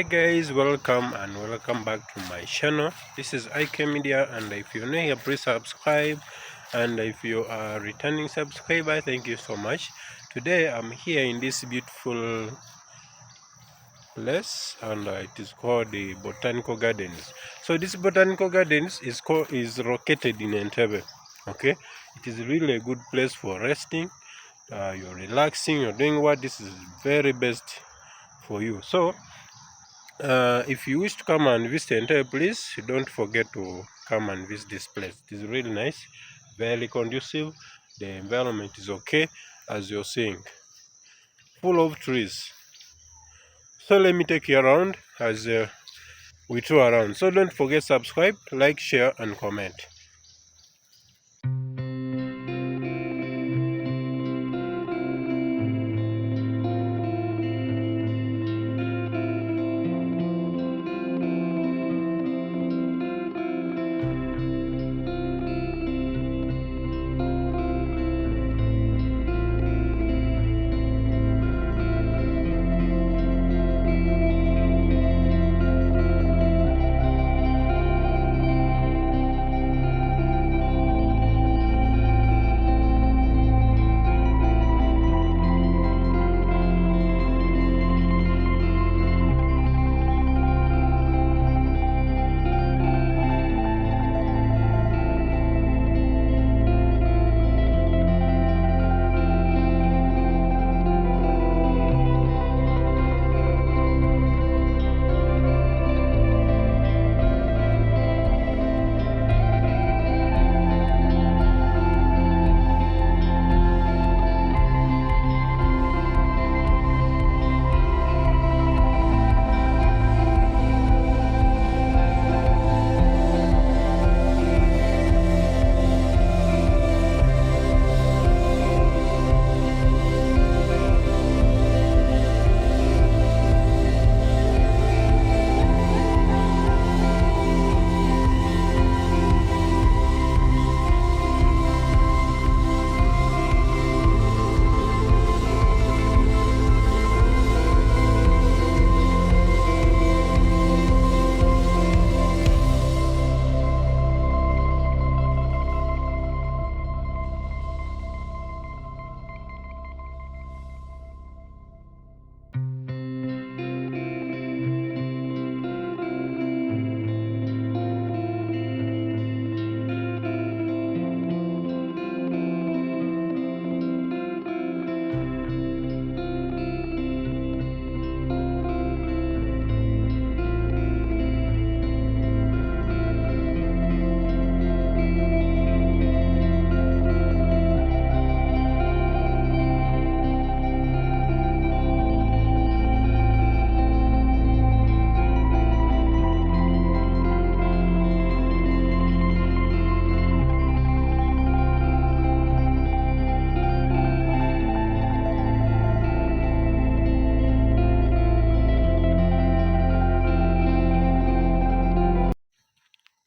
Hi guys, welcome and welcome back to my channel. This is IK Media, and if you're new here, please subscribe, and if you are a returning subscriber, thank you so much. Today I'm here in this beautiful place, and it is called the Botanical Gardens. So this Botanical Gardens is located in Entebbe. Okay, it is really a good place for resting. You're relaxing, you're doing what this is very best for you. So if you wish to come and visit Entebbe, please don't forget to come and visit this place. It is really nice, very conducive. The environment is okay, as you're seeing, full of trees. So let me take you around as we tour around. So don't forget subscribe, like, share, and comment.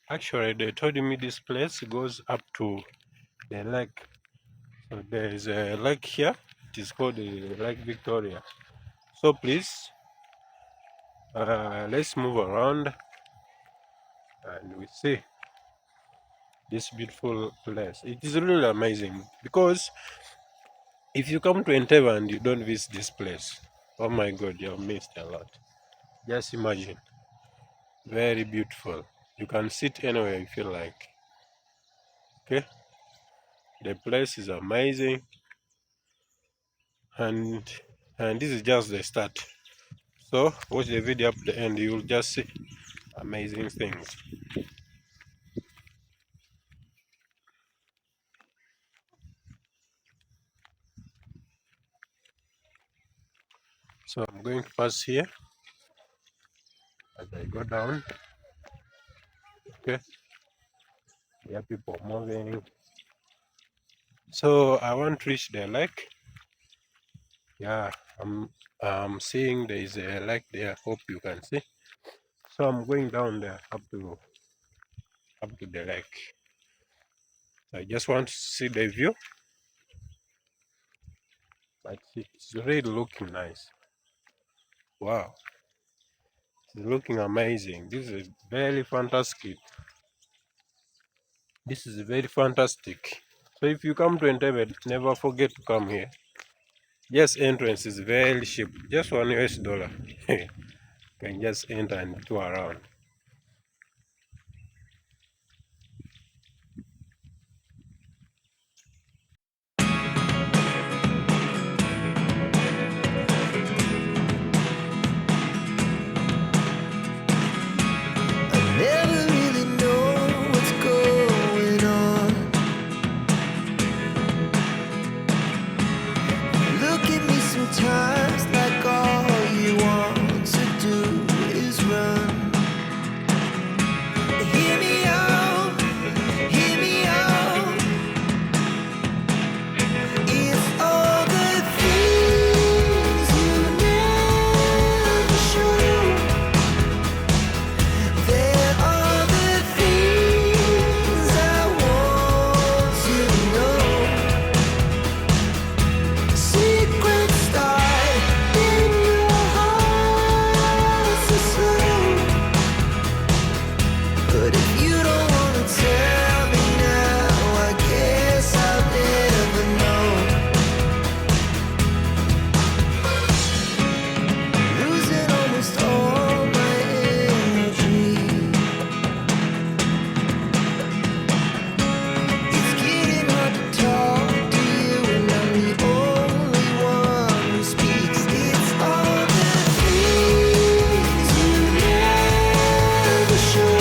Actually, they told me this place goes up to the lake. So there is a lake here. It is called the Lake Victoria. So please, let's move around and we see this beautiful place. It is really amazing because if you come to Entebbe and you don't visit this place, oh my God, you have missed a lot. Just imagine, very beautiful. You can sit anywhere you feel like. Okay, the place is amazing, and this is just the start. So watch the video up to the end. You will just see amazing things. So I'm going to pass here as I go down. Okay, there are people moving. So I want to reach the lake. Yeah, I'm seeing there is a lake there. Hope you can see. So I'm going down there up to the lake. I just want to see the view, but it's really looking nice. Wow, It's looking amazing. This is very fantastic. This is very fantastic. So if you come to Entebbe, never forget to come here. Yes, entrance is very cheap. Just $1 US. You can just enter and tour around. Never really know what's going on. Look at me sometimes like all you want to do is run. Hear me out, hear me out. It's all the things you never show. There are the things I want to know. Secrets start in your heart so slow. But if you don't wanna tell me now, I guess I'll never know. Losing almost all my energy. It's getting hard to talk to you, and I'm the only one who speaks. It's all the things you never show.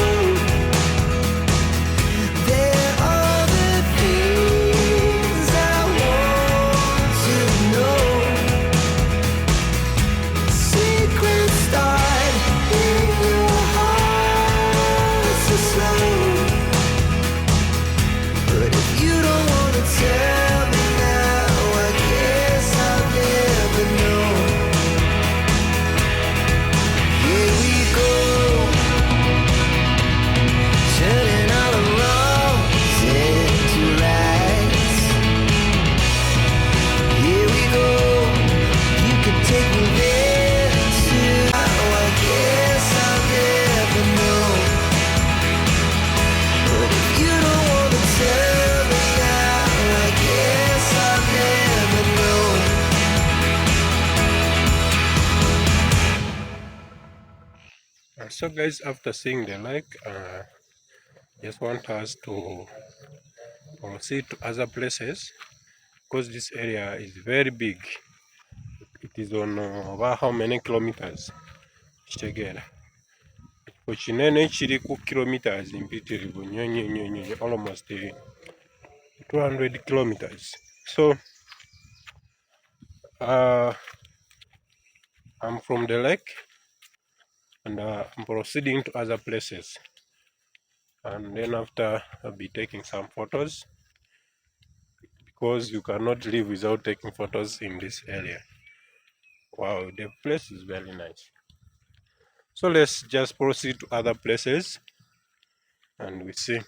There are the things I want to know. Secrets start in your heart so slow. But if you don't wanna tell me now, I guess I'll never know. Here we go, turning all the wrongs into rights. Here we go, you can take me there too. Oh, I guess I'll never know. But if you don't wanna tell me now, I guess I'll never know. So guys, after seeing the lake, just want us to proceed to other places because this area is very big. It is on over how many kilometers? Kitegera ekinene kiri ku kilometers mpitirivu nnyo nnyo nnyo nnyo, almost 200 kilometers. So I'm from the lake and I'm proceeding to other places, and then after I'll be taking some photos because you cannot live without taking photos in this area. Wow, the place is very nice. So let's just proceed to other places and we see.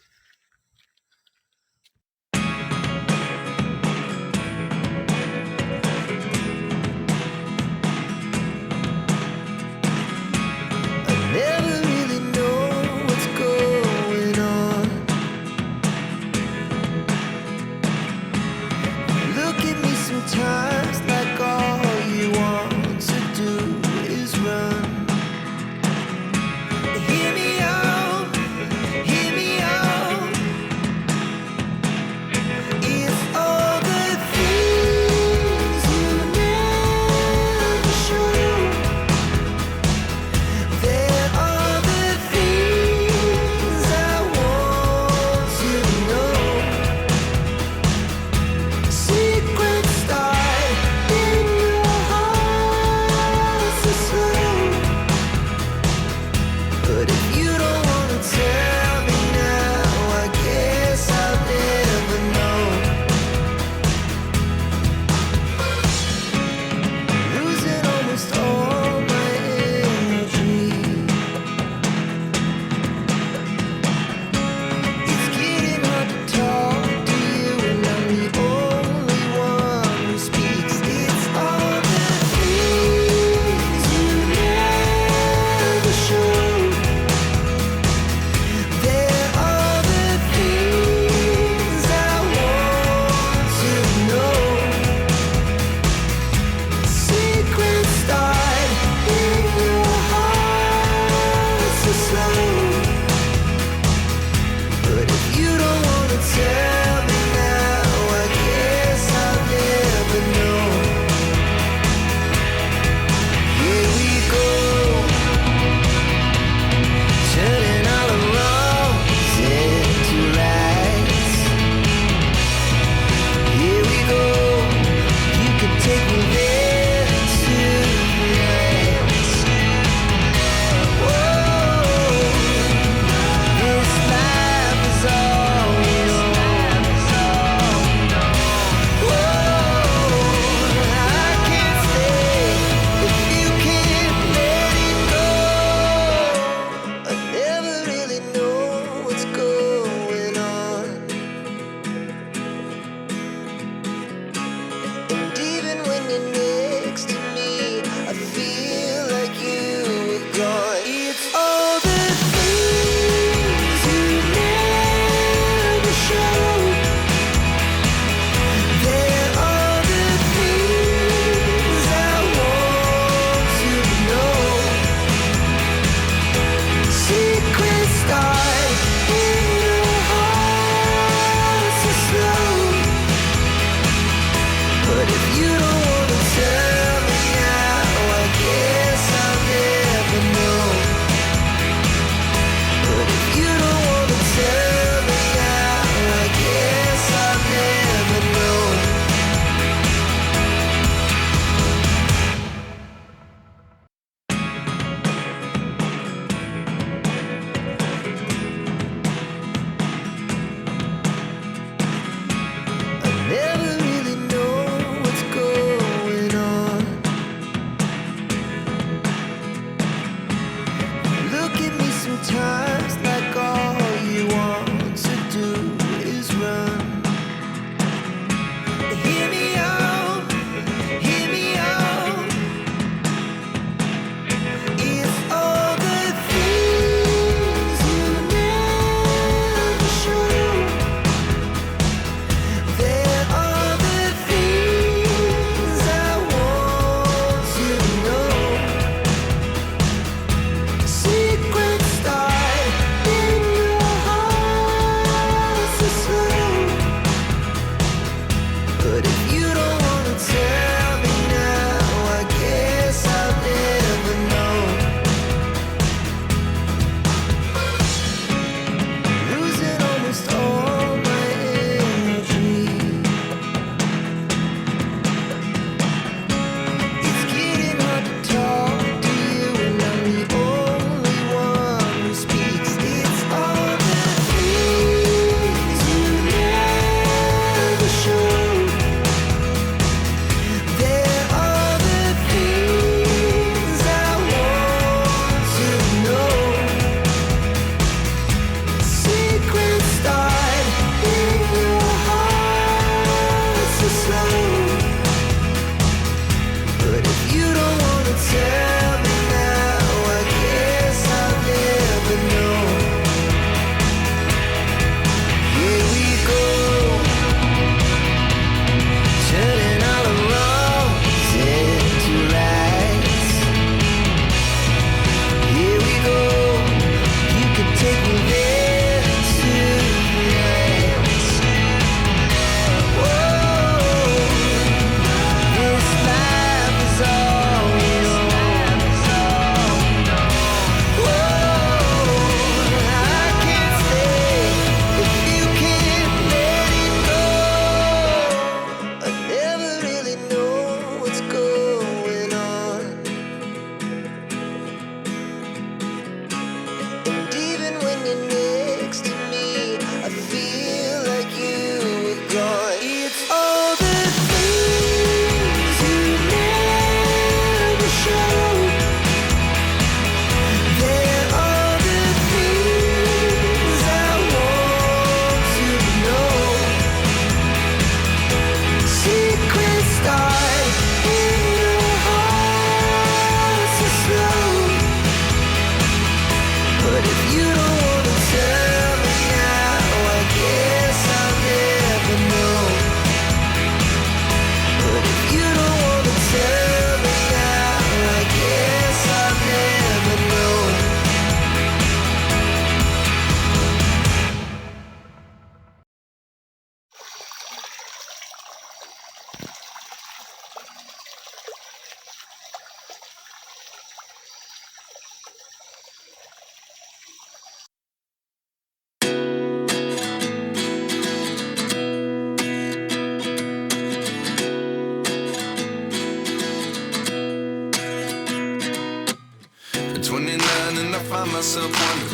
I never really know what's going on. Look at me sometimes like all you want to do is run. Hear me out, hear me out.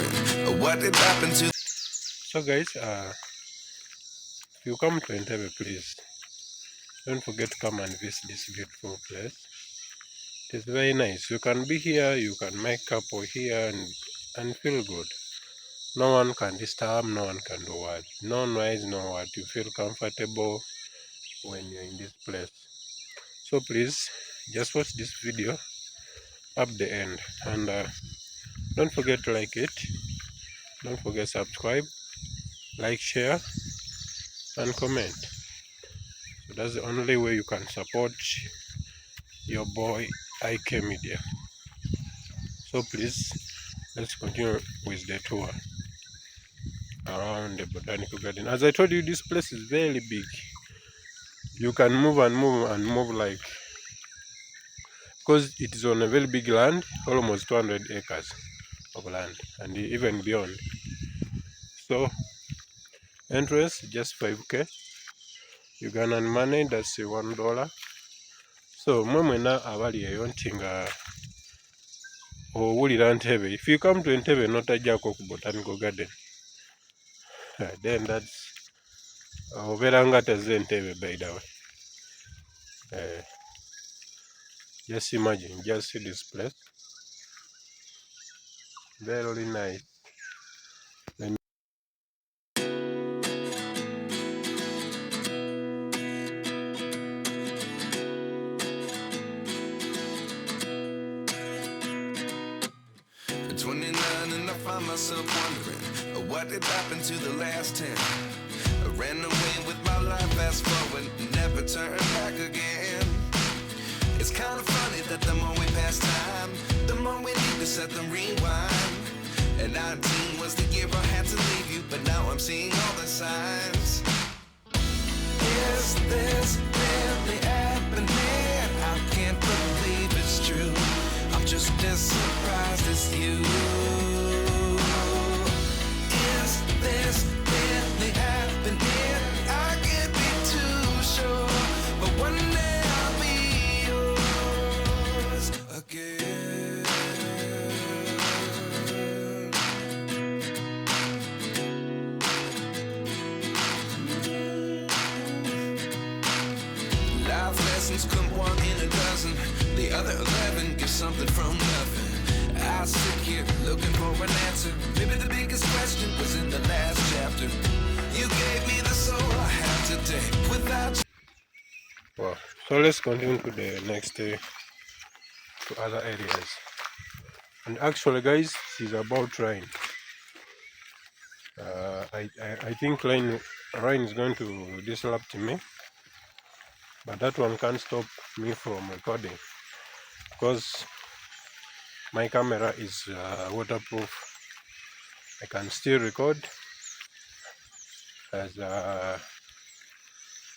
wondering what did happen to. So guys, if you come to Entebbe, please don't forget to come and visit this beautiful place. It is very nice. You can be here, you can make couple here and feel good. No one can disturb, no one can do what. No noise, no what. You feel comfortable when you're in this place. So please, just watch this video up the end. And don't forget to like it. Don't forget subscribe, like, share, and comment. So that's the only way you can support your boy IK Media. So please, let's continue with the tour around the botanical garden. As I told you, this place is very big. You can move and move and move, like, because it is on a very big land, almost 200 acres of land and even beyond. So entrance just 5k Ugandan money, that's $1. So mwe mwena abali eyo nti nga owulira Entebbe, if you come to Entebbe notajjako ku botanical garden, then that's obeera nga tazze Entebbe, by the way. Just imagine, just see this place, very nice. At 29 and I find myself wondering what did happen to the last 10. I ran away with my life, fast forward, never turn back again. It's kind of funny that the more we pass time, the more we need to set the rewind. And 19 was the year I had to leave you, but now I'm seeing all the signs. Is this really happening? I can't believe it's true. I'm just as surprised as you. Is this really happening? I can't be too sure, but one day I'll be yours again. Life lessons come one in a dozen. The other 11 get something from nothing. I sit here looking for an answer. Maybe the biggest question was in the last chapter. You gave me the soul I have today. Without you. Wow. So let's continue to the next to other areas. And actually, guys, this is about rain. I think rain is going to disrupt me, but that one can't stop me from recording because my camera is waterproof. I can still record as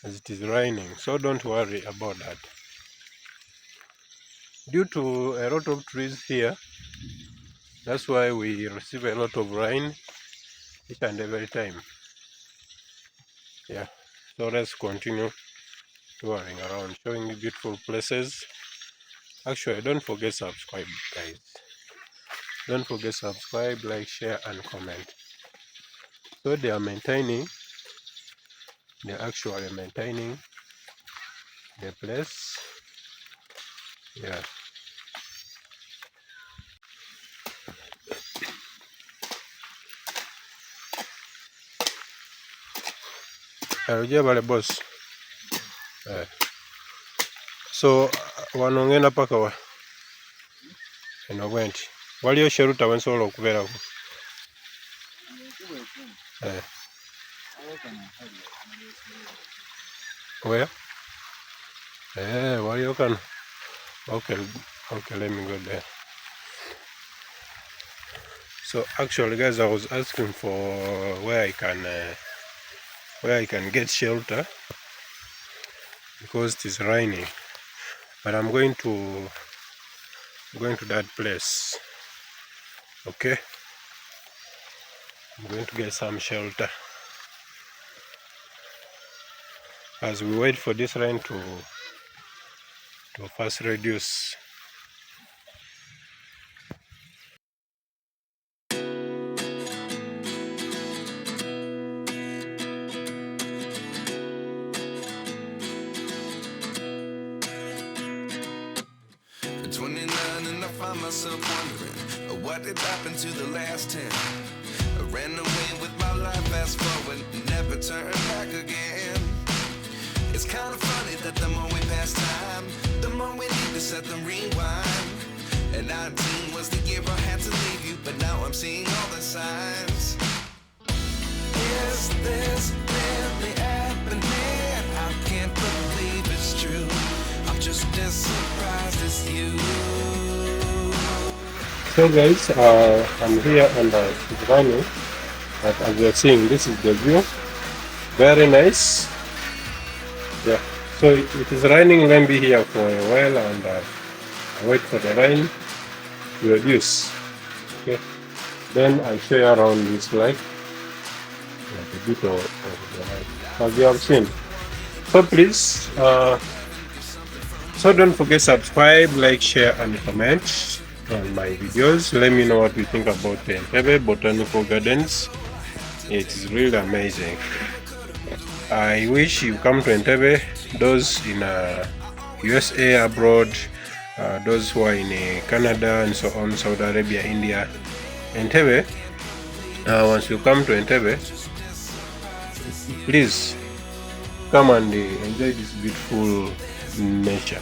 it is raining, so don't worry about that. Due to a lot of trees here, that's why we receive a lot of rain each and every time. Yeah, so let's continue touring around, showing you beautiful places. Actually, don't forget subscribe, guys. Don't forget subscribe, like, share, and comment. So they are maintaining, they're actually maintaining the place. Yeah. Jebale boss. So wano ngenda paka wa eno bwenti waliyo sheruta wensobola okubeerako. Where? Waliyo kano. Okay, let me go there. So actually, guys, I was asking for where I can get shelter because it is raining, but I'm going to that place. Okay, I'm going to get some shelter as we wait for this rain to first reduce. what did happen to the last 10? I ran away with my life, fast forward, never turn back again. It's kind of funny that the more we pass time, the more we need to set the rewind. And 19 was the year I had to leave you, but now I'm seeing all the signs. Is this really happening? I can't believe it's true. I'm just as surprised as you. So guys, I'm here and it's raining, but as you're seeing, this is the view. Very nice. Yeah. So it is raining. Let me be here for a while and I wait for the rain to reduce. Okay. Then I'll show you around this lake. A bit of the rain, as you have seen. So please, so don't forget subscribe, like, share, and comment on my videos. Let me know what you think about the Entebbe Botanical Gardens. It is really amazing. I wish you come to Entebbe. Those in USA, abroad, those who are in Canada and so on, Saudi Arabia, India, Entebbe. Once you come to Entebbe, please come and enjoy this beautiful nature.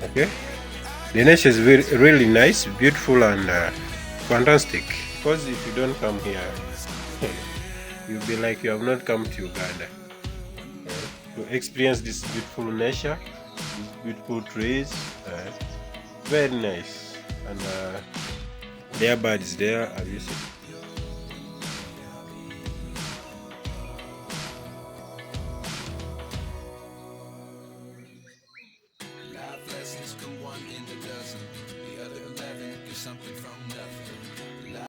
Okay, the nature is really nice, beautiful, and fantastic. Because if you don't come here, you'll be like you have not come to Uganda to experience this beautiful nature, these beautiful trees. Very nice, and there are birds there. Have you seen? Life lessons come one in a dozen. The other 11 get something from nothing.